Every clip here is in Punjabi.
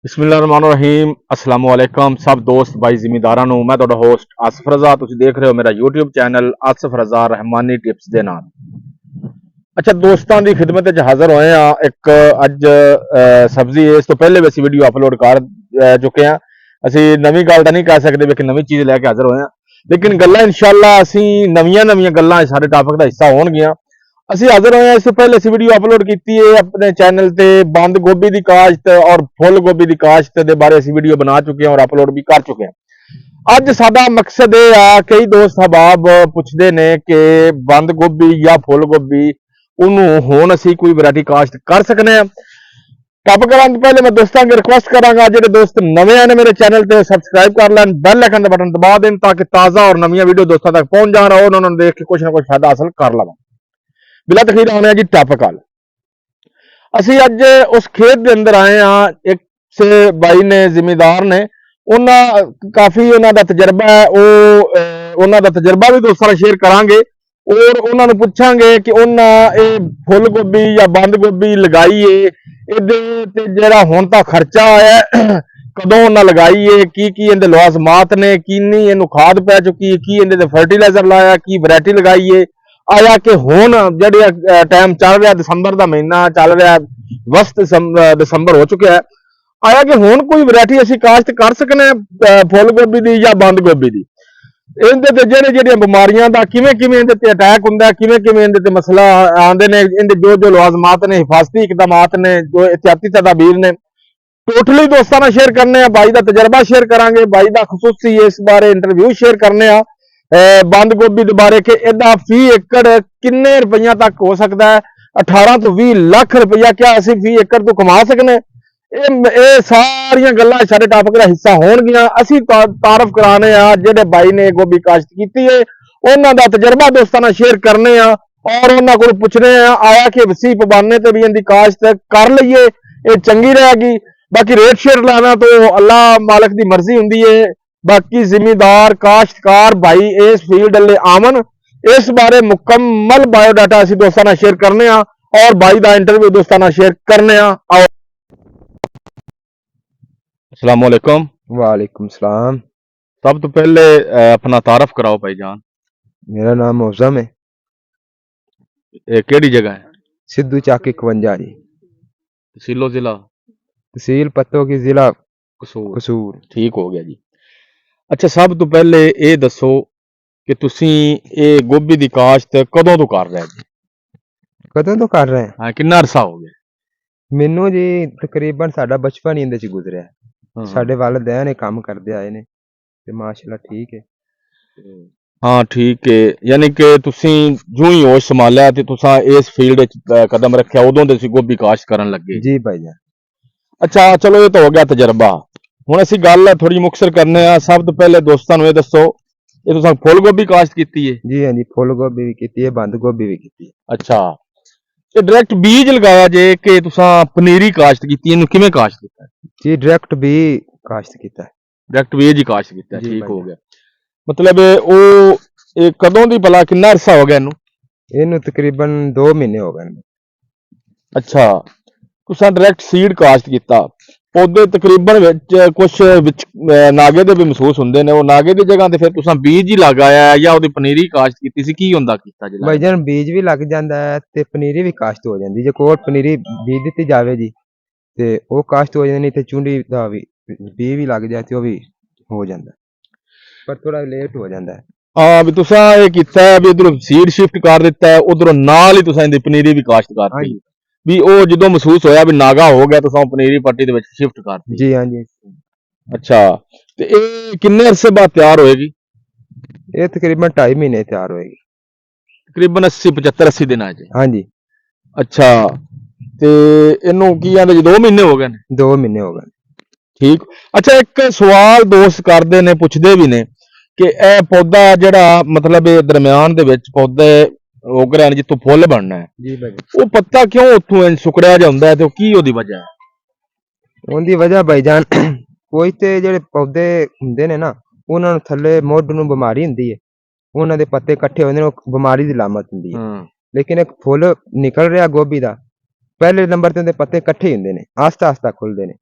ਬਿਸਮਿਲ੍ਲਾਹਿਰਰਹਿਮਾਨਿਰਰਹੀਮ अस्सलाम वालेकुम सब दोस्त भाई ਜ਼ਿਮੀਦਾਰਾਂ ਨੂੰ मैं ਤੁਹਾਡਾ ਹੋਸਟ ਆਸਫ ਰਜ਼ਾ ਤੁਸੀਂ ਦੇਖ ਰਹੇ ਹੋ ਮੇਰਾ YouTube ਚੈਨਲ ਆਸਫ ਰਜ਼ਾ ਰਹਿਮਾਨੀ ਟਿਪਸ ਦੇ ਨਾਲ। ਅੱਛਾ ਦੋਸਤਾਂ ਦੀ ਖਿਦਮਤ ਵਿੱਚ ਹਾਜ਼ਰ ਹੋਏ ਆ ਇੱਕ ਅੱਜ ਸਬਜ਼ੀ ਇਸ ਤੋਂ ਪਹਿਲੇ ਵੀ ਅਸੀਂ ਵੀਡੀਓ ਅਪਲੋਡ ਕਰ ਚੁੱਕੇ ਆ। ਅਸੀਂ ਨਵੀਂ ਗੱਲ ਤਾਂ ਨਹੀਂ ਕਹਿ ਸਕਦੇ ਵੀ ਕਿ ਨਵੀਂ ਚੀਜ਼ ਲੈ ਕੇ ਹਾਜ਼ਰ ਹੋਏ ਆ, ਲੇਕਿਨ ਗੱਲਾਂ ਇਨਸ਼ਾਅੱਲਾ ਅਸੀਂ ਨਵੀਆਂ ਗੱਲਾਂ ਸਾਡੇ ਟਾਪਿਕ ਦਾ ਹਿੱਸਾ ਹੋਣਗੀਆਂ। ਅਸੀਂ ਹਾਜ਼ਰ ਹੋਏ ਹਾਂ। ਇਸ ਤੋਂ ਪਹਿਲੇ ਅਸੀਂ ਵੀਡੀਓ ਅਪਲੋਡ ਕੀਤੀ ਹੈ ਆਪਣੇ ਚੈਨਲ ਤੇ ਬੰਦ ਗੋਭੀ ਦੀ ਕਾਸ਼ਤ ਔਰ ਫੁੱਲ ਗੋਭੀ ਦੀ ਕਾਸ਼ਤ ਦੇ ਬਾਰੇ ਅਸੀਂ ਵੀਡੀਓ ਬਣਾ ਚੁੱਕੇ ਹਾਂ ਔਰ ਅਪਲੋਡ ਵੀ ਕਰ ਚੁੱਕੇ ਹਾਂ। ਅੱਜ ਸਾਡਾ ਮਕਸਦ ਇਹ ਆ, ਕਈ ਦੋਸਤ ਹਬਾਬ ਪੁੱਛਦੇ ਨੇ ਕਿ ਬੰਦ ਗੋਭੀ ਜਾਂ ਫੁੱਲ ਗੋਭੀ ਉਹਨੂੰ ਹੁਣ ਅਸੀਂ ਕੋਈ ਵੈਰਾਈਟੀ ਕਾਸ਼ਤ ਕਰ ਸਕਨੇ ਆ। ਟਾਪਿਕ ਕਰਨ ਤੋਂ ਪਹਿਲੇ ਮੈਂ ਦੋਸਤਾਂ ਅੱਗੇ ਰਿਕੁਐਸਟ ਕਰਾਂਗਾ, ਜਿਹੜੇ ਦੋਸਤ ਨਵੇਂ ਨੇ ਮੇਰੇ ਚੈਨਲ ਤੇ ਸਬਸਕ੍ਰਾਈਬ ਕਰ ਲੈਣ, ਬੈਲ ਆਈਕਨ ਦਾ ਬਟਨ ਦਬਾ ਦੇਣ ਤਾਂ ਕਿ ਤਾਜ਼ਾ ਔਰ ਨਵੀਆਂ ਵੀਡੀਓ ਦੋਸਤਾਂ ਤੱਕ ਪਹੁੰਚ ਜਾਣ ਔਰ ਉਹਨਾਂ ਨੂੰ ਦੇਖ ਕੇ ਕੁਝ ਨਾ ਕੁਝ ਫਾਇਦਾ ਹਾਸਲ ਕਰ ਲਵਾਂ। बिला तखीर आने जी टॉपिक वाल असी अज उस खेत के अंदर आए हाँ। एक से भाई ने जिमीदार ने काफी उन्होंने तजर्बा है, उन्होंने तजर्बा भी दोस्तों शेयर करांगे और उन्होंने पूछांगे कि उन्होंने फुल गोभी या बंद गोभी लगाई है जरा हुण तां खर्चा आया कदों उन्हें लगाई है, की इहदे लवाजमात ने, किन्नी इहनूं खाद पै चुकी है, की इहदे फर्टिलाइजर लाया, की वैरायटी लगाई है। आया कि हुण जिहड़ा टाइम चल रहा दिसंबर का महीना चल रहा, वस्त दिसंबर हो चुका है, आया कि हुण कोई वैरायटी असीं काश्त कर सकने फुल गोभी की या बंद गोभी की। इहदे ते जिहड़ियां बीमारियां दा किवें इहदे ते अटैक हुंदा, किवें इहदे ते मसला आंदे ने, इहदे जो लवाजमात ने, हिफाजती इकदामात ने, जो एहतियाती तदाबीर ने, टोटली दोस्तां नाल शेयर करने। भाई का तजर्बा शेयर करांगे, भाई का खसूसी इस बारे इंटरव्यू शेयर करने। बंद गोभी के बारे कि इहदा फी एकड़ किन्ने रुपया तक हो सकता है, 18 तो 20 लाख रुपया क्या असीं फी एकड़ तो कमा सकने। ये सारियां गल्लां साडे टॉपिक का हिस्सा होणगियां। असीं तारफ कराने आ जिहड़े भाई ने गोभी काश्त कीती है, उन्हां दा तजर्बा दोस्तां नाल शेयर करने आ और उन्हां कोल पुछने आ आया कि वसी पबाने ते भी इहदी काश्त कर लईए, ये चंगी रहेगी। बाकी रेट शेयर लाना तो अल्लाह मालिक दी मर्जी हुंदी है। बाकी जिमीदार काश्तकार भाई इस फील्ड ले आवन, इस बारे मुकम्मल बायोडाटा असीं दोस्तां नाल शेयर करने आ और भाई दा इंटरव्यू दोस्तां नाल शेयर करने आ। अस्सलाम वालेकुम। वालेकुम सलाम। सब तो पहले अपना तारफ कराओ भाईजान। मेरा नाम मौजम है। केड़ी जगह है? सिद्धू चाकी 51 जी। तहसीलो जिला? तहसील पत्तों की, जिला कसूर। ठीक हो गया जी। अच्छा सब तो पहले ये दसो कि तुसी ये गोभी की काश्त कदों तो कर रहे जी? कदों तो कर रहे हैं? हाँ, कितना अरसा हो गया? मैनू जी तकरीबन साडा बचपन ही इंदे च गुजरिया। साडे वालिदैन ने काम करदे आए ने ते माशाअल्लाह ठीक है। हाँ ठीक है, यानी कि तुसी जो ही होश संभालिया ते तुसां इस फील्ड च कदम रखिया उदों दे गोभी काश्त करन लगे जी भाईजान। अच्छा चलो ये तो हो गया तजर्बा। हुण असीं गल थोड़ी मुख्तसर करने आ। सब तो पहले दोस्तां नूं ये दसो ये तुसां फुल गोभी काश्त कीती है? जी हाँ जी, फुल गोभी भी कीती है, बंद गोभी भी कीती है। अच्छा ये डायरेक्ट बीज लगाया जे कि तुसां पनीरी काश्त कीती, इहनूं किवें काश्त कीता? जी डायरेक्ट भी काश्त कीता है। डायरेक्ट बीज ही काश्त कीता है, ठीक हो गया। मतलब ओ कदों दी भला कितना अरसा हो गया इहनूं? इहनूं तकरीबन 2 महीने हो गए। अच्छा तुसां डायरेक्ट सीड काश्त कीता, पौधे तकरीबन कुछ नागे दे भी महसूस हुंदे ने, वो नागे दी जगह ते फिर तुसां बीज ही लगाया या ओदी पनीरी काश्त कीती सी, की हुंदा कीता जी? भाईजान बीज भी लग जांदा है ते पनीरी भी काश्त हो जांदी। जे कोई पनीरी बीज दित्ती जावे जी ते वो काश्त हो जांदी, ते चुंडी दा भी बीज भी लग जाए ते वो भी हो जांदा, पर थोड़ा लेट हो जांदा है। हाँ भी तुसां ये कीता है भी इधरों सीड शिफ्ट कर दिता है, उधरों नाल ही तुसां इंदी पनीरी भी काश्त करती भी वो जो महसूस होया भी नागा हो गया तो पनीरी पट्टी दे विच शिफ्ट करती? जी हाँ जी। अच्छा ते ये किन्ने अरसे बाद तैयार होएगी? ये तकरीबन 2.5 महीने तैयार होएगी। तकरीबन 80-75 दिन च? हाँ जी। अच्छा ते इनू की आंदे जी 2 महीने हो गए? 2 महीने हो गए। ठीक। अच्छा एक सवाल दोस्त करते ने, पुछदे भी ने कि यह पौधा जिहड़ा मतलब दरम्यान दे विच पौधे उग रहे हैं जितों फुल बनना है, जी भाई वो पत्ता क्यों उत्थों सुकड़िया जा हुंदा है ते की ओदी वजह है? उनदी वजह भाईजान कोई ते जेहड़े पौधे हुंदे ने ना उन्हां नूं थल्ले मुੱਢ नूं बीमारी हुंदी है, उन्हां दे पत्ते इकट्ठे होंदे ने, बीमारी दी लामत हुंदी है। लेकिन एक फुल निकल रहा गोभी दा, पहले नंबर ते उहदे पत्ते इकट्ठे ही हुंदे ने, आस्ता आस्ता खुलदे ने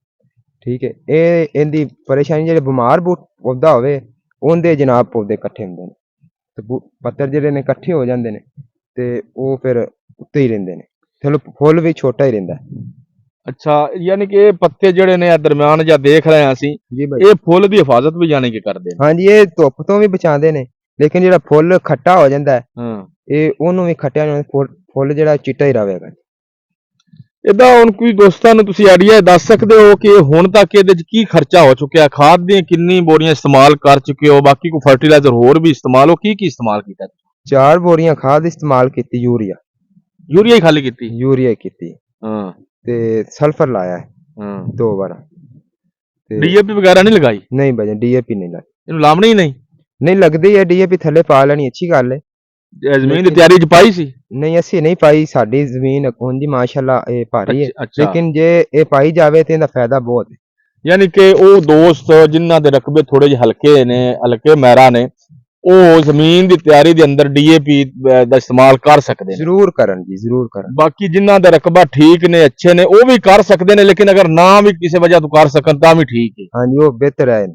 ਠੀਕ ਹੈ। ਇਹ ਇਹਦੀ ਪਰੇਸ਼ਾਨੀ ਜਿਹੜੇ ਬਿਮਾਰ ਪੌਦਾ ਹੋਵੇ ਉਹਦੇ ਜਨਾਬ ਪੌਦੇ ਇਕੱਠੇ ਹੁੰਦੇ ਨੇ ਤੇ ਪੱਤਰ ਜਿਹੜੇ ਨੇ ਇਕੱਠੇ ਹੋ ਜਾਂਦੇ ਨੇ ਤੇ ਉਹ ਫਿਰ ਉੱਤੇ ਹੀ ਰਹਿੰਦੇ ਨੇ, ਚਲੋ ਫੁੱਲ ਵੀ ਛੋਟਾ ਹੀ ਰਹਿੰਦਾ। ਅੱਛਾ, ਯਾਨੀ ਕਿ ਇਹ ਪੱਤੇ ਜਿਹੜੇ ਨੇ ਦਰਮਿਆਨ ਜਾਂ ਦੇਖ ਰਹੇ ਹਾਂ ਅਸੀਂ, ਜੀ ਬਾਈ। ਇਹ ਫੁੱਲ ਦੀ ਹਿਫਾਜ਼ਤ ਵੀ ਜਾਣੀ ਕਿ ਕਰਦੇ ਨੇ। ਹਾਂਜੀ, ਇਹ ਧੁੱਪ ਤੋਂ ਵੀ ਬਚਾਉਂਦੇ ਨੇ, ਲੇਕਿਨ ਜਿਹੜਾ ਫੁੱਲ ਖੱਟਾ ਹੋ ਜਾਂਦਾ ਹੈ ਹਾਂ, ਇਹ ਉਹਨੂੰ ਵੀ ਖੱਟਿਆ ਨੂੰ ਫੁੱਲ ਜਿਹੜਾ ਚਿੱਟਾ ਹੀ ਰਹੇਗਾ। ਇਹਦਾ ਹੁਣ ਕੋਈ ਦੋਸਤਾਂ ਨੂੰ ਤੁਸੀਂ ਆਈਡੀਆ ਦੱਸ ਸਕਦੇ ਹੋ ਕਿ ਹੁਣ ਤੱਕ ਇਹਦੇ 'ਚ ਕੀ ਖਰਚਾ ਹੋ ਚੁੱਕਿਆ, ਖਾਦ ਦੀਆਂ ਕਿੰਨੀ ਬੋਰੀਆਂ ਇਸਤੇਮਾਲ ਕਰ ਚੁੱਕੇ ਹੋ, ਬਾਕੀ ਕੋਈ ਫਰਟੀਲਾਈਜ਼ਰ ਹੋਰ ਵੀ ਇਸਤੇਮਾਲ ਹੋ, ਕੀ ਇਸਤੇਮਾਲ ਕੀਤਾ? 4 ਬੋਰੀਆਂ ਖਾਦ ਇਸਤੇਮਾਲ ਕੀਤੀ, ਯੂਰੀਆ ਹੀ ਖਾਲੀ ਕੀਤੀ? ਯੂਰੀਆ ਕੀਤੀ ਹਾਂ, ਤੇ ਸਲਫਰ ਲਾਇਆ ਹਾਂ। 2 ਵਾਰ ਤੇ ਡੀਏਪੀ ਵਗੈਰਾ ਨਹੀਂ ਲਗਾਈ? ਨਹੀਂ ਭਾਜੀ, ਡੀਏਪੀ ਨਹੀਂ ਲੱਗੀ। ਇਹਨੂੰ ਲਾਉਣੀ ਹੀ ਨਹੀਂ ਲੱਗਦੀ ਹੈ ਡੀਏਪੀ, ਥੱਲੇ ਪਾ ਲੈਣੀ ਅੱਛੀ ਗੱਲ ਹੈ। ਜ਼ਮੀਨ ਦੀ ਤਿਆਰੀ 'ਚ ਪਾਈ ਸੀ? ਨਹੀਂ, ਅਸੀਂ ਨਹੀਂ ਪਾਈ, ਸਾਡੀ ਜ਼ਮੀਨ ਉਂਝ ਮਾਸ਼ਾਅੱਲਾ ਇਹ ਭਾਰੀ ਹੈ, ਅੱਛਾ। ਲੇਕਿਨ ਜੇ ਇਹ ਪਾਈ ਜਾਵੇ ਤੇ ਇਹਦਾ ਫਾਇਦਾ ਬਹੁਤ ਹੈ। ਯਾਨੀ ਕਿ ਉਹ ਦੋਸਤ ਜਿਨ੍ਹਾਂ ਦੇ ਰਕਬੇ ਥੋੜੇ ਜਿਹੇ ਹਲਕੇ ਨੇ, ਹਲਕੇ ਮਹਿਰਾ ਨੇ, ਉਹ ਜ਼ਮੀਨ ਦੀ ਤਿਆਰੀ ਦੇ ਅੰਦਰ ਡੀਏਪੀ ਦਾ ਇਸਤੇਮਾਲ ਕਰ ਸਕਦੇ ਨੇ। ਜ਼ਰੂਰ ਕਰਨ ਜੀ, ਜ਼ਰੂਰ ਕਰਨ। ਬਾਕੀ ਜਿਨ੍ਹਾਂ ਦਾ ਰਕਬਾ ਠੀਕ ਨੇ, ਅੱਛੇ ਨੇ, ਉਹ ਵੀ ਕਰ ਸਕਦੇ ਨੇ, ਲੇਕਿਨ ਅਗਰ ਨਾ ਵੀ ਕਿਸੇ ਵਜ੍ਹਾ ਤੋਂ ਕਰ ਸਕਣ ਤਾਂ ਵੀ ਠੀਕ ਹੈ। ਹਾਂਜੀ, ਉਹ ਬਿਹਤਰ ਹੈ।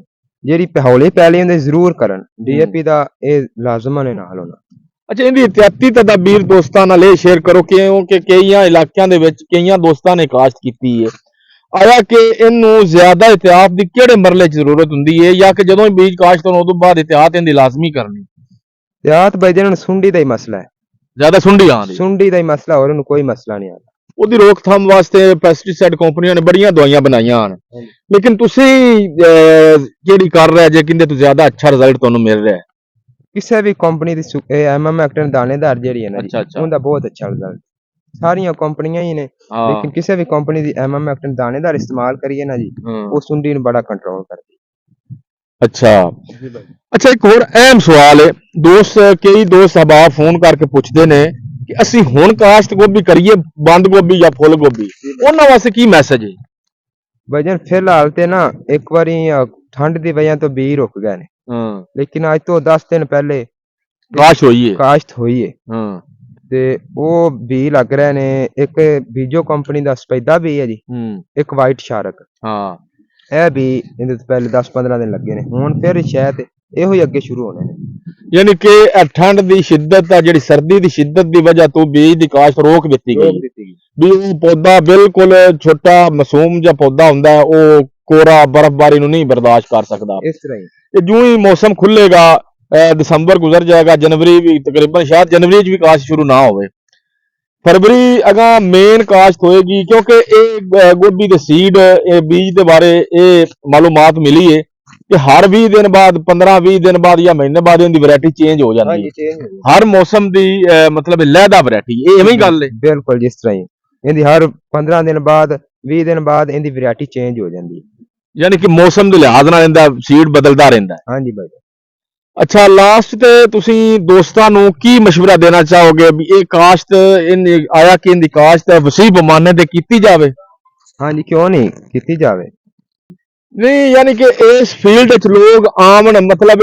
ਜਿਹੜੀ ਹੌਲੀ ਪੈਲੀ ਹੁੰਦੀ ਜ਼ਰੂਰ ਕਰਨ, ਡੀਏਪੀ ਦਾ ਇਹ ਲਾਜ਼ਮਨ ਹੈ ਨਾਲ ਹੋਣਾ। ਅੱਛਾ, ਇਹਦੀ ਇhtiyati ਤਦਾਬੀਰ ਦੋਸਤਾਂ ਨਾਲ ਇਹ ਸ਼ੇਅਰ ਕਰੋ ਕਿਉਂਕਿ ਕਈਆਂ ਇਲਾਕਿਆਂ ਦੇ ਵਿੱਚ ਕਈਆਂ ਦੋਸਤਾਂ ਨੇ ਕਾਸ਼ਤ ਕੀਤੀ ਹੈ, ਆਇਆ ਕਿ ਇਹਨੂੰ ਜ਼ਿਆਦਾ ਇhtiyat ਦੀ ਕਿਹੜੇ ਮਰਲੇ 'ਚ ਜ਼ਰੂਰਤ ਹੁੰਦੀ ਹੈ, ਜਾਂ ਕਿ ਜਦੋਂ ਹੀ ਬੀਜ ਕਾਸ਼ਤ ਹੋਣ ਉਦੋਂ ਬਾਅਦ ਇhtiyat ਇਹਦੀ ਲਾਜ਼ਮੀ ਕਰਨੀ? ਇhtiyat ਬਾਈ ਜਿਹਨਾਂ ਨੂੰ ਸੁੰਡੀ ਦਾ ਹੀ ਮਸਲਾ ਹੈ, ਜ਼ਿਆਦਾ ਸੁੰਡੀ ਆਉਂਦੀ, ਸੁੰਡੀ ਦਾ ਹੀ ਮਸਲਾ, ਹੋਰ ਉਹਨੂੰ ਕੋਈ ਮਸਲਾ ਨਹੀਂ ਆਦਾ। ਉਹਦੀ ਰੋਕਥਾਮ ਵਾਸਤੇ ਪੈਸਟੀਸਾਈਡ ਕੰਪਨੀਆਂ ਨੇ ਬੜੀਆਂ ਦਵਾਈਆਂ ਬਣਾਈਆਂ ਹਨ, ਲੇਕਿਨ ਤੁਸੀਂ ਜਿਹੜੀ ਕਰ ਰਹੇ ਜੇ ਕਿੰਦੇ ਤੋਂ ਜ਼ਿਆਦਾ ਅੱਛਾ ਰਿਜ਼ਲਟ ਤੁਹਾਨੂੰ ਮਿਲ ਰਿਹਾ ਹੈ? ਕਿਸੇ ਵੀ ਕੰਪਨੀ ਦੀ ਐਕਟਨ ਦਾਣੇਦਾਰ ਜਿਹੜੀ ਹੈ ਨਾ ਜੀ, ਉਹਦਾ ਬਹੁਤ ਅੱਛਾ ਰਿਜ਼ਲਟ। ਸਾਰੀਆਂ ਕੰਪਨੀਆਂ ਹੀ ਨੇ, ਲੇਕਿਨ ਕਿਸੇ ਵੀ ਕੰਪਨੀ ਦੀ ਐਕਟਨ ਦਾਣੇਦਾਰ ਇਸਤੇਮਾਲ ਕਰੀਏ ਨਾ ਜੀ, ਉਹ ਸੁੰਡੀ ਨੂੰ ਬੜਾ ਕੰਟਰੋਲ ਕਰਦੀ। ਅੱਛਾ, ਇੱਕ ਹੋਰ ਅਹਿਮ ਸਵਾਲ ਹੈ, ਕਈ ਦੋਸਤ ਅਹਿਬਾਬ ਫੋਨ ਕਰਕੇ ਪੁੱਛਦੇ ਨੇ ਕਿ ਅਸੀਂ ਹੁਣ ਕਾਸ਼ਤ ਗੋਭੀ ਕਰੀਏ, ਬੰਦ ਗੋਭੀ ਜਾਂ ਫੁੱਲ ਗੋਭੀ, ਉਹਨਾਂ ਵਾਸਤੇ ਕੀ ਮੈਸੇਜ ਹੈ? ਵਜਨ ਫਿਲਹਾਲ ਤੇ ਨਾ ਇੱਕ ਵਾਰੀ ਠੰਡ ਦੀ ਵਜ੍ਹਾ ਤੋਂ ਬੀਜ ਰੁਕ ਗਏ ਨੇ, ਲੇਕਿਨ ਅੱਜ ਤੋਂ 10 ਦਿਨ ਪਹਿਲੇ ਕਾਸ਼ਤ ਹੋਈ ਹੈ ਤੇ ਉਹ ਬੀ ਲੱਗ ਰਹੇ ਨੇ। ਇੱਕ ਬੀਜੋ ਕੰਪਨੀ ਦਾ ਸਪੈਦਾ ਬੀ ਹੈ ਜੀ, ਇੱਕ ਵਾਈਟ ਸ਼ਾਰਕ, ਇਹ ਵੀ ਇਹਦੇ ਤੋਂ ਪਹਿਲੇ 10-15 ਦਿਨ ਲੱਗੇ ਨੇ, ਹੁਣ ਫਿਰ ਸ਼ਾਇਦ ਇਹੋ ਹੀ ਅੱਗੇ ਸ਼ੁਰੂ ਹੋਣੇ ਨੇ। ਯਾਨੀ ਕਿ ਠੰਡ ਦੀ ਸ਼ਿੱਦਤ ਆ, ਜਿਹੜੀ ਸਰਦੀ ਦੀ ਸ਼ਿੱਦਤ ਦੀ ਵਜ੍ਹਾ ਤੋਂ ਬੀਜ ਦੀ ਕਾਸ਼ਤ ਰੋਕ ਦਿੱਤੀ ਗਈ ਵੀ ਉਹ ਪੌਦਾ ਬਿਲਕੁਲ ਛੋਟਾ ਮਾਸੂਮ ਜਿਹਾ ਪੌਦਾ ਹੁੰਦਾ ਹੈ, ਉਹ ਕੋਰਾ ਬਰਫ਼ਬਾਰੀ ਨੂੰ ਨਹੀਂ ਬਰਦਾਸ਼ਤ ਕਰ ਸਕਦਾ। ਇਸ ਤਰ੍ਹਾਂ ਹੀ ਤੇ ਜਿਉਂ ਹੀ ਮੌਸਮ ਖੁੱਲੇਗਾ, ਦਸੰਬਰ ਗੁਜ਼ਰ ਜਾਏਗਾ, ਜਨਵਰੀ ਵੀ ਤਕਰੀਬਨ, ਸ਼ਾਇਦ ਜਨਵਰੀ 'ਚ ਵੀ ਕਾਸ਼ਤ ਸ਼ੁਰੂ ਨਾ ਹੋਵੇ, ਫਰਵਰੀ ਅਗਾ ਮੇਨ ਕਾਸ਼ਤ ਹੋਏਗੀ, ਕਿਉਂਕਿ ਇਹ ਗੋਭੀ ਦੇ ਸੀਡ, ਇਹ ਬੀਜ ਦੇ ਬਾਰੇ ਇਹ ਮਾਲੂਮਾਤ ਮਿਲੀ ਹੈ ਕਿ ਹਰ 20 ਦਿਨ ਬਾਅਦ, 15-20 ਦਿਨ ਬਾਅਦ ਜਾਂ ਮਹੀਨੇ ਬਾਅਦ ਇਹਦੀ ਵੈਰਾਈਟੀ ਚੇਂਜ ਹੋ ਜਾਂਦੀ ਹੈ, ਹਰ ਮੌਸਮ ਦੀ ਮਤਲਬ ਲਹਿਦਾ ਵੈਰਾਈਟੀ, ਇਹ ਇਵੇਂ ਹੀ ਗੱਲ ਹੈ? ਬਿਲਕੁਲ ਜਿਸ ਤਰ੍ਹਾਂ ਹੀ ਇਹਦੀ ਹਰ 15 ਦਿਨ ਬਾਅਦ, 20 ਦਿਨ ਬਾਅਦ ਇਹਦੀ ਵੈਰਾਈਟੀ ਚੇਂਜ ਹੋ ਜਾਂਦੀ ਹੈ, ਯਾਨੀ ਕਿ ਮੌਸਮ ਦੇ ਲਿਹਾਜ਼ ਨਾਲ ਇਹਦਾ ਸੀਡ ਬਦਲਦਾ ਰਹਿੰਦਾ ਹੈ। ਹਾਂਜੀ ਬਾਈ। ਅੱਛਾ, ਲਾਸਟ ਤੇ ਤੁਸੀਂ ਦੋਸਤਾਂ ਨੂੰ ਕੀ ਮਸ਼ਵਰਾ ਦੇਣਾ ਚਾਹੋਗੇ ਵੀ ਇਹ ਕਾਸ਼ਤ ਆਇਆ ਕਿ ਇਹਦੀ ਕਾਸ਼ਤ ਵਸੀਹ ਪੈਮਾਨੇ ਤੇ ਕੀਤੀ ਜਾਵੇ? ਹਾਂਜੀ, ਕਿਉਂ ਨਹੀਂ ਕੀਤੀ ਜਾਵੇ? ਨਹੀਂ, ਯਾਨੀ ਕਿ ਇਸ ਫੀਲਡ ਵਿੱਚ ਲੋਕ ਆਮਣ, ਮਤਲਬ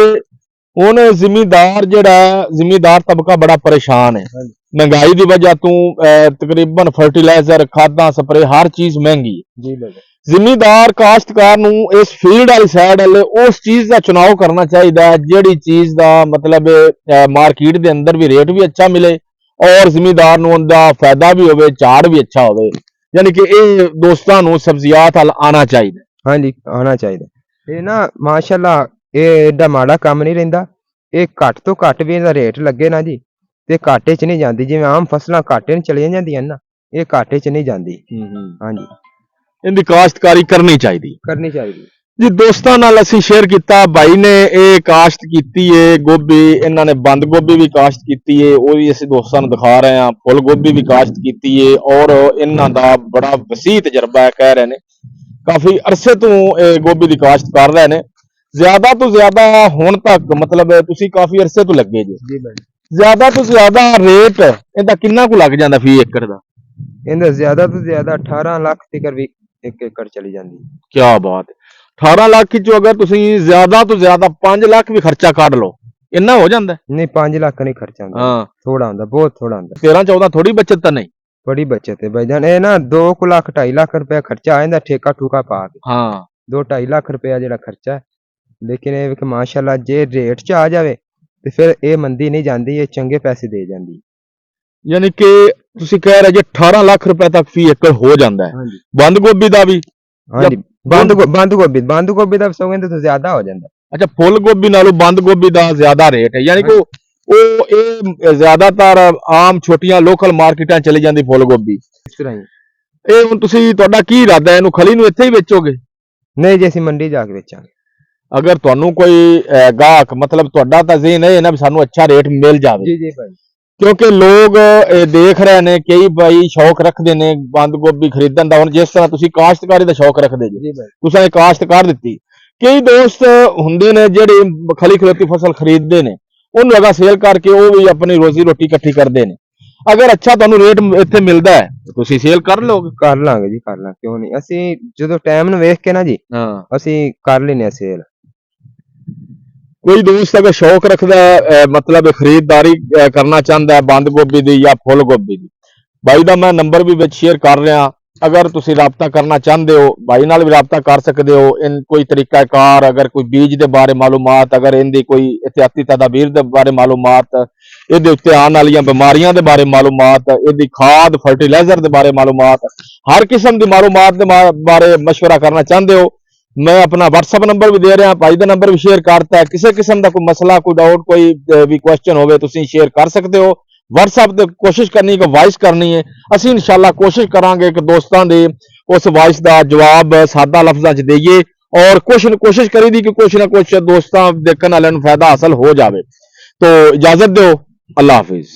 ਹੁਣ ਜ਼ਿਮੀਦਾਰ ਤਬਕਾ ਬੜਾ ਪਰੇਸ਼ਾਨ ਹੈ, ਮਹਿੰਗਾਈ ਦੀ ਵਜ੍ਹਾ ਤੋਂ ਤਕਰੀਬਨ ਫਰਟੀਲਾਈਜ਼ਰ, ਖਾਦਾਂ, ਸਪਰੇ, ਹਰ ਚੀਜ਼ ਮਹਿੰਗੀ ਹੈ। ਜ਼ਿਮੀਦਾਰ ਕਾਸ਼ਤਕਾਰ ਨੂੰ ਇਸ ਫੀਲਡ ਵਾਲੀ ਸਾਈਡ ਵਾਲੇ ਉਸ ਚੀਜ਼ ਦਾ ਚੁਣਾਵ ਕਰਨਾ ਚਾਹੀਦਾ ਹੈ ਜਿਹੜੀ ਚੀਜ਼ ਦਾ ਮਤਲਬ ਮਾਰਕੀਟ ਦੇ ਅੰਦਰ ਵੀ ਰੇਟ ਵੀ ਅੱਛਾ ਮਿਲੇ ਔਰ ਜ਼ਿਮੀਦਾਰ ਨੂੰ ਉਹਦਾ ਫਾਇਦਾ ਵੀ ਹੋਵੇ, ਝਾੜ ਵੀ ਅੱਛਾ ਹੋਵੇ। ਯਾਨੀ ਕਿ ਇਹ ਦੋਸਤਾਂ ਨੂੰ ਸਬਜ਼ੀਆਤ ਵੱਲ ਆਉਣਾ ਚਾਹੀਦਾ। ਹਾਂਜੀ, ਆਉਣਾ ਚਾਹੀਦਾ। ਇਹ ਨਾ ਮਾਸ਼ਾਅੱਲਾ ਇਹ ਏਡਾ ਮਾੜਾ ਕੰਮ ਨਹੀਂ ਰਹਿੰਦਾ, ਇਹ ਘੱਟ ਤੋਂ ਘੱਟ ਵੀ ਇਹਦਾ ਰੇਟ ਲੱਗੇ ਨਾ ਜੀ ਤੇ ਘਾਟੇ 'ਚ ਨਹੀਂ ਜਾਂਦੀ। ਜਿਵੇਂ ਆਮ ਫਸਲਾਂ ਘਾਟੇ ਨੂੰ ਚਲੀਆਂ ਜਾਂਦੀਆਂ ਨਾ, ਇਹ ਘਾਟੇ 'ਚ ਨਹੀਂ ਜਾਂਦੀ। ਹਾਂਜੀ, ਇਹਦੀ ਕਾਸ਼ਤਕਾਰੀ ਕਰਨੀ ਚਾਹੀਦੀ ਜੀ। ਦੋਸਤਾਂ ਨਾਲ ਅਸੀਂ ਸ਼ੇਅਰ ਕੀਤਾ, ਭਾਈ ਨੇ ਇਹ ਕਾਸ਼ਤ ਕੀਤੀ ਏ ਗੋਭੀ, ਇਹਨਾਂ ਨੇ ਬੰਦ ਗੋਭੀ ਵੀ ਕਾਸ਼ਤ ਕੀਤੀ ਏ, ਉਹ ਵੀ ਅਸੀਂ ਦੋਸਤਾਂ ਨੂੰ ਦਿਖਾ ਰਹੇ ਹਾਂ। ਫੁੱਲ ਗੋਭੀ ਵੀ ਕਾਸ਼ਤ ਕੀਤੀ ਏ ਔਰ ਇਹਨਾਂ ਦਾ ਬੜਾ ਵਸੀਹ ਤਜਰਬਾ ਹੈ, ਕਹਿ ਰਹੇ ਨੇ ਕਾਫੀ ਅਰਸੇ ਤੋਂ ਇਹ ਗੋਭੀ ਦੀ ਕਾਸ਼ਤ ਕਰ ਰਹੇ ਨੇ। ਜ਼ਿਆਦਾ ਤੋਂ ਜ਼ਿਆਦਾ ਹੁਣ ਤੱਕ ਮਤਲਬ ਤੁਸੀਂ ਕਾਫੀ ਅਰਸੇ ਤੋਂ ਲੱਗੇ ਜੀ, ਜ਼ਿਆਦਾ ਤੋਂ ਜ਼ਿਆਦਾ ਰੇਟ ਇਹਦਾ ਕਿੰਨਾ ਕੁ ਲੱਗ ਜਾਂਦਾ ਫੀ ਏਕੜ ਦਾ? ਇਹਦਾ ਜ਼ਿਆਦਾ ਤੋਂ ਜ਼ਿਆਦਾ 18 ਲੱਖ ਤੱਕ ਵੀ 1 ਏਕੜ ਚਲੀ ਜਾਂਦੀ। ਕੀ ਬਾਤ ਹੈ। 18 ਲੱਖ ਚੋਂ ਅਗਰ ਤੁਸੀਂ ਜ਼ਿਆਦਾ ਤੋਂ ਜ਼ਿਆਦਾ 5 ਲੱਖ ਵੀ ਖਰਚਾ ਕੱਢ ਲਓ, ਇੰਨਾ ਹੋ ਜਾਂਦਾ? ਨਹੀਂ, 5 ਲੱਖ ਨਹੀਂ ਖਰਚਾ ਹੁੰਦਾ। ਹਾਂ, ਥੋੜਾ ਹੁੰਦਾ, ਬਹੁਤ ਥੋੜਾ ਹੁੰਦਾ। 13-14 ਥੋੜੀ ਬੱਚਤ ਤਾਂ ਨਹੀਂ? ਬੜੀ ਬੱਚਤ ਹੈ ਭਾਈਜਾਨ। ਇਹ ਨਾ 2 ਲੱਖ 2.5 ਲੱਖ ਰੁਪਏ ਖਰਚਾ ਆ ਜਾਂਦਾ ਠੇਕਾ ਠੂਕਾ ਪਾ ਕੇ। ਹਾਂ, 2-2.5 ਲੱਖ ਰੁਪਇਆ ਜਿਹੜਾ ਖਰਚਾ ਹੈ। ਲੇਕਿਨ ਇਹ ਕਿ ਮਾਸ਼ਾਅੱਲਾ ਜੇ ਰੇਟ 'ਚ ਆ ਜਾਵੇ ਤੇ ਫਿਰ ਇਹ ਮੰਦੀ ਨਹੀਂ ਜਾਂਦੀ, ਇਹ ਚੰਗੇ ਪੈਸੇ ਦੇ ਜਾਂਦੀ। ਯਾਨੀ ਕਿ ਤੁਸੀਂ ਕਹਿ ਰਹੇ ਜੇ 18 ਲੱਖ ਰੁਪਏ ਤੱਕ ਫੀ ਏਕੜ ਹੋ ਜਾਂਦਾ ਹੈ। ਹਾਂਜੀ ਬੰਦ ਗੋਭੀ ਦਾ ਵੀ? ਹਾਂਜੀ ਬੰਦ ਗੋਭੀ ਦਾ ਸਗੋਂ ਇਹਦੇ ਤੋਂ ਜ਼ਿਆਦਾ ਹੋ ਜਾਂਦਾ। ਅੱਛਾ, ਫੁੱਲ ਗੋਭੀ ਨਾਲੋਂ ਬੰਦ ਗੋਭੀ ਦਾ ਜ਼ਿਆਦਾ ਰੇਟ ਹੈ, ਯਾਨੀ ਕਿ ਉਹ ਇਹ ਜ਼ਿਆਦਾਤਰ ਆਮ ਛੋਟੀਆਂ ਲੋਕਲ ਮਾਰਕੀਟਾਂ ਚਲੀ ਜਾਂਦੀ ਫੁੱਲ ਗੋਭੀ। ਇਸ ਤਰ੍ਹਾਂ ਹੀ। ਇਹ ਹੁਣ ਤੁਸੀਂ, ਤੁਹਾਡਾ ਕੀ ਇਰਾਦਾ ਹੈ, ਇਹਨੂੰ ਖਲੀ ਨੂੰ ਇੱਥੇ ਹੀ ਵੇਚੋਗੇ? ਨਹੀਂ ਜੀ, ਅਸੀਂ ਮੰਡੀ ਜਾ ਕੇ ਵੇਚਾਂਗੇ। ਅਗਰ ਤੁਹਾਨੂੰ ਕੋਈ ਗਾਹਕ, ਮਤਲਬ ਤੁਹਾਡਾ ਤਾਂ ਜ਼ੇਨ ਹੈ ਨਾ ਵੀ ਸਾਨੂੰ ਅੱਛਾ ਰੇਟ ਮਿਲ ਜਾਵੇ, ਜੀ ਜੀ ਭਾਈ। ਕਿਉਂਕਿ ਲੋਕ ਇਹ ਦੇਖ ਰਹੇ ਨੇ, ਕਈ ਭਾਈ ਸ਼ੌਕ ਰੱਖਦੇ ਨੇ ਬੰਦ ਗੋਭੀ ਖਰੀਦਣ ਦਾ। ਹੁਣ ਜਿਸ ਤਰ੍ਹਾਂ ਤੁਸੀਂ ਕਾਸ਼ਤਕਾਰੀ ਦਾ ਸ਼ੌਕ ਰੱਖਦੇ ਜੀ, ਜੀ ਭਾਈ। ਤੁਸੀਂ ਇਹ ਕਾਸ਼ਤ ਕਰ ਦਿੱਤੀ। ਕਈ ਦੋਸਤ ਹੁੰਦੇ ਨੇ ਜਿਹੜੇ ਖਲੀ ਖਲੋਤੀ ਫਸਲ ਖਰੀਦਦੇ ਨੇ, ਉਹਨੂੰ ਅਗਾ ਸੇਲ ਕਰਕੇ ਉਹ ਵੀ ਆਪਣੀ ਰੋਜ਼ੀ ਰੋਟੀ ਇਕੱਠੀ ਕਰਦੇ ਨੇ। ਅਗਰ ਅੱਛਾ ਤੁਹਾਨੂੰ ਰੇਟ ਇੱਥੇ ਮਿਲਦਾ ਹੈ ਤੁਸੀਂ ਸੇਲ ਕਰ ਲਓਗੇ? ਕਰ ਲਾਂਗੇ ਜੀ, ਕਰ ਲਾਂ, ਕਿਉਂ ਨਹੀਂ। ਅਸੀਂ ਜਦੋਂ ਟਾਈਮ ਨੂੰ ਵੇਖ ਕੇ ਨਾ ਜੀ, ਹਾਂ, ਅਸੀਂ ਕਰ ਲੈਨੇ ਆ ਸੇਲ। ਕੋਈ ਦੋਸਤ ਅਗਰ ਸ਼ੌਕ ਰੱਖਦਾ ਹੈ, ਮਤਲਬ ਖਰੀਦਦਾਰੀ ਕਰਨਾ ਚਾਹੁੰਦਾ ਹੈ ਬੰਦ ਗੋਭੀ ਦੀ ਜਾਂ ਫੁੱਲ ਗੋਭੀ ਦੀ, ਬਾਈ ਦਾ ਮੈਂ ਨੰਬਰ ਵੀ ਵਿੱਚ ਸ਼ੇਅਰ ਕਰ ਰਿਹਾ। ਅਗਰ ਤੁਸੀਂ ਰਾਬਤਾ ਕਰਨਾ ਚਾਹੁੰਦੇ ਹੋ, ਬਾਈ ਨਾਲ ਵੀ ਰਾਬਤਾ ਕਰ ਸਕਦੇ ਹੋ। ਇਨ ਕੋਈ ਤਰੀਕਾਕਾਰ, ਅਗਰ ਕੋਈ ਬੀਜ ਦੇ ਬਾਰੇ ਮਾਲੂਮਾਤ, ਅਗਰ ਇਹਦੀ ਕੋਈ ਇhtiyati ਤਦਾਬੀਰ ਦੇ ਬਾਰੇ ਮਾਲੂਮਾਤ, ਇਹਦੇ ਉੱਤੇ ਆਉਣ ਵਾਲੀਆਂ ਬਿਮਾਰੀਆਂ ਦੇ ਬਾਰੇ ਮਾਲੂਮਾਤ, ਇਹਦੀ ਖਾਦ ਫਰਟੀਲਾਈਜ਼ਰ ਦੇ ਬਾਰੇ ਮਾਲੂਮਾਤ, ਹਰ ਕਿਸਮ ਦੀ ਮਾਲੂਮਾਤ ਦੇ ਬਾਰੇ ਮਸ਼ਵਰਾ ਕਰਨਾ ਚਾਹੁੰਦੇ ਹੋ, ਮੈਂ ਆਪਣਾ WhatsApp ਨੰਬਰ ਵੀ ਦੇ ਰਿਹਾ, ਭਾਈ ਦਾ ਨੰਬਰ ਵੀ ਸ਼ੇਅਰ ਕਰਤਾ ਹੈ। ਕਿਸੇ ਕਿਸਮ ਦਾ ਕੋਈ ਮਸਲਾ, ਕੋਈ ਡਾਊਟ, ਕੋਈ ਵੀ ਕੁਐਸਚਨ ਹੋਵੇ ਤੁਸੀਂ ਸ਼ੇਅਰ ਕਰ ਸਕਦੇ ਹੋ। WhatsApp ਤੇ ਕੋਸ਼ਿਸ਼ ਕਰਨੀ ਕਿ ਵਾਇਸ ਕਰਨੀ ਹੈ। ਅਸੀਂ ਇਨਸ਼ਾਅੱਲਾ ਕੋਸ਼ਿਸ਼ ਕਰਾਂਗੇ ਕਿ ਦੋਸਤਾਂ ਦੇ ਉਸ ਵਾਇਸ ਦਾ ਜਵਾਬ ਸਾਦਾ ਲਫ਼ਜ਼ਾਂ 'ਚ ਦੇਈਏ, ਔਰ ਕੋਸ਼ਿਸ਼ ਕਰੀਦੀ ਕਿ ਕੁਛ ਨਾ ਕੁਛ ਦੋਸਤਾਂ ਦੇਖਣ ਵਾਲਿਆਂ ਨੂੰ ਫਾਇਦਾ ਹਾਸਲ ਹੋ ਜਾਵੇ। तो इजाजत दो, अल्लाह हाफिज।